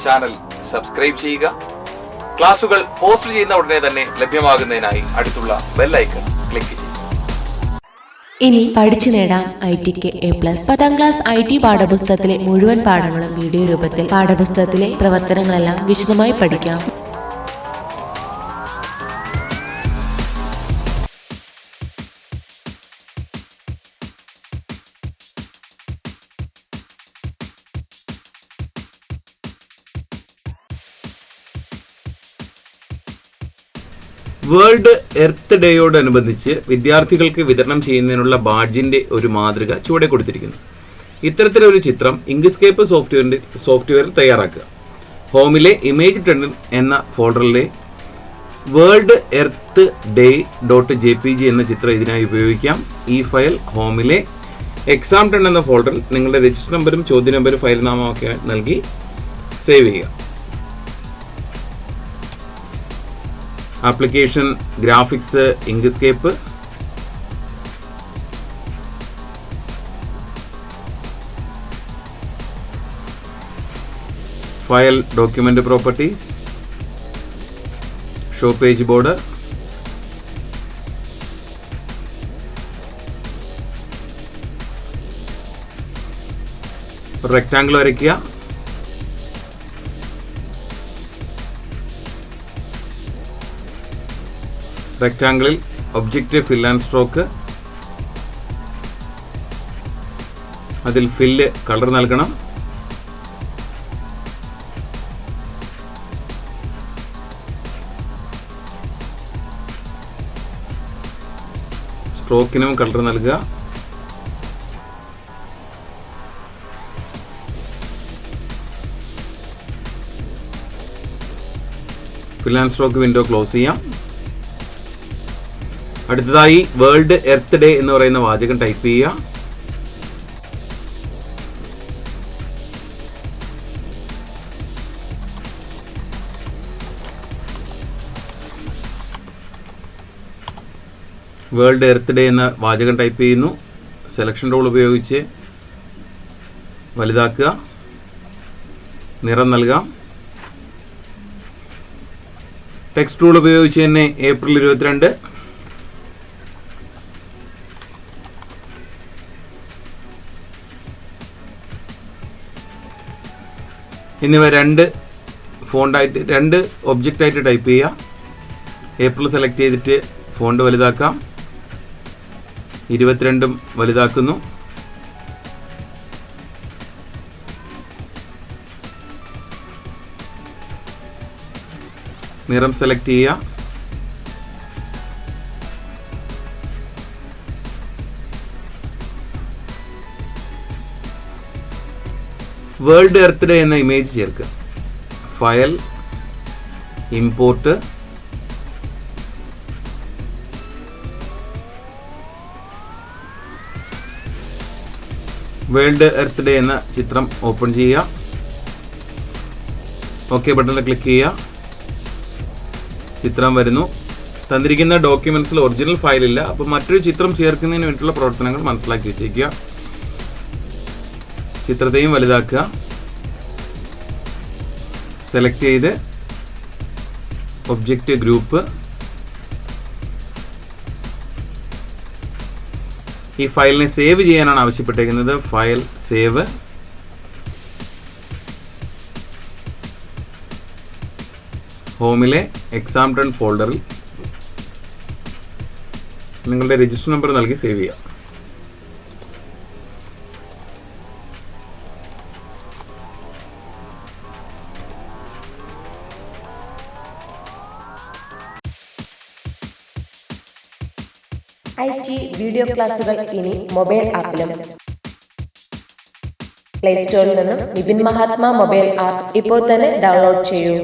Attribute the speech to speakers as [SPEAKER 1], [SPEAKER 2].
[SPEAKER 1] Channel subscribe ചെയ്യുക. ക്ലാസുകൾ post ചെയ്യുന്ന ഉടനെ തന്നെ ലഭ്യമാകുന്നതിനായി അടുത്തുള്ള ബെൽ ഐക്കൺ ക്ലിക്ക് ചെയ്യുക.
[SPEAKER 2] ഇനി പഠിച്ചു നേടാം ITക്ക് A+. 10ാം ക്ലാസ് IT പാഠപുസ്തകത്തിലെ മുഴുവൻ പാഠങ്ങളും വീഡിയോ രൂപത്തിൽ പാഠപുസ്തകത്തിലെ പ്രവർത്തനങ്ങളെല്ലാം വിശദമായി പഠിക്കാം.
[SPEAKER 3] വേൾഡ് എർത്ത് ഡേയോടനുബന്ധിച്ച് വിദ്യാർത്ഥികൾക്ക് വിതരണം ചെയ്യുന്നതിനുള്ള ബാഡ്ജിന്റെ ഒരു മാതൃക ചുവടെ കൊടുത്തിരിക്കുന്നു. ഇത്തരത്തിലൊരു ചിത്രം ഇങ്ക്സ്കേപ്പ് സോഫ്റ്റ്വെയർ തയ്യാറാക്കുക. ഹോമിലെ ഇമേജ് 10 എന്ന ഫോൾഡറിലെ വേൾഡ് എർത്ത് ഡേ .jpg എന്ന ചിത്രം ഇതിനായി ഉപയോഗിക്കാം. ഈ ഫയൽ ഹോമിലെ exam10 എന്ന ഫോൾഡറിൽ നിങ്ങളുടെ രജിസ്റ്റർ നമ്പറും ചോദ്യ നമ്പറും ഫയൽ നാമമൊക്കെ നൽകി സേവ് ചെയ്യുക. Application graphics Inkscape, file document properties, show page border, rectangle വരയ്ക്കുക. റെക്ടാങ്കിളിൽ ഒബ്ജക്റ്റ് ഫിൽ ആൻഡ് സ്ട്രോക്ക്, അതിൽ ഫില്ല് കളർ നൽകണം. സ്ട്രോക്കിനും കളർ നൽകുക. ഫിൽ ആൻഡ് സ്ട്രോക്ക് വിൻഡോ ക്ലോസ് ചെയ്യാം. അടുത്തതായി വേൾഡ് എർത്ത് ഡേ എന്ന് പറയുന്ന വാചകം ടൈപ്പ് ചെയ്യുക. വേൾഡ് എർത്ത് ഡേ എന്ന വാചകം ടൈപ്പ് ചെയ്യുന്നു. സെലക്ഷൻ ടൂൾ ഉപയോഗിച്ച് വലുതാക്കുക, നിറം നൽകാം. ടെക്സ്റ്റ് ടൂൾ ഉപയോഗിച്ച് തന്നെ ഏപ്രിൽ 22 എന്നിവ രണ്ട് ഒബ്ജക്റ്റ് ആയിട്ട് ടൈപ്പ് ചെയ്യുക. ഏപ്രിൽ സെലക്ട് ചെയ്തിട്ട് ഫോണ്ട് വലുതാക്കാം. 22 വലുതാക്കുന്നു. നിറം സെലക്ട് ചെയ്യുക. വേൾഡ് എർത്ത് ഡേ എന്ന ഇമേജ് ചേർക്കുക. File, import, world earth day എന്ന ചിത്രം ഓപ്പൺ ചെയ്യുക. ഓക്കെ ബട്ടണിൽ ക്ലിക്ക് ചെയ്യുക. ചിത്രം വരുന്നു. തന്നിരിക്കുന്ന ഡോക്യുമെന്റ്സിൽ ഒറിജിനൽ ഫയൽ ഇല്ല. അപ്പോൾ മറ്റൊരു ചിത്രം ചേർക്കുന്നതിന് വേണ്ടിയിട്ടുള്ള പ്രവർത്തനങ്ങൾ മനസ്സിലാക്കി വെച്ചേക്കുക. ചിത്രത്തെയും വലുതാക്കുക. സെലക്ട് ചെയ്ത് ഒബ്ജക്റ്റ് ഗ്രൂപ്പ്, ഈ ഫയലിനെ സേവ് ചെയ്യാനാണ് ആവശ്യപ്പെട്ടിരിക്കുന്നത്. ഫയൽ സേവ്, ഹോമിലെ exam10 ഫോൾഡറിൽ നിങ്ങളുടെ രജിസ്റ്റർ നമ്പർ നൽകി സേവ് ചെയ്യുക.
[SPEAKER 2] IT വീഡിയോ ക്ലാസുകൾ ഇനി മൊബൈൽ ആപ്പിലും. പ്ലേ സ്റ്റോറിൽ നിന്നും വിപിൻ മഹാത്മാ മൊബൈൽ ആപ്പ് ഇപ്പോൾ തന്നെ ഡൗൺലോഡ് ചെയ്യൂ.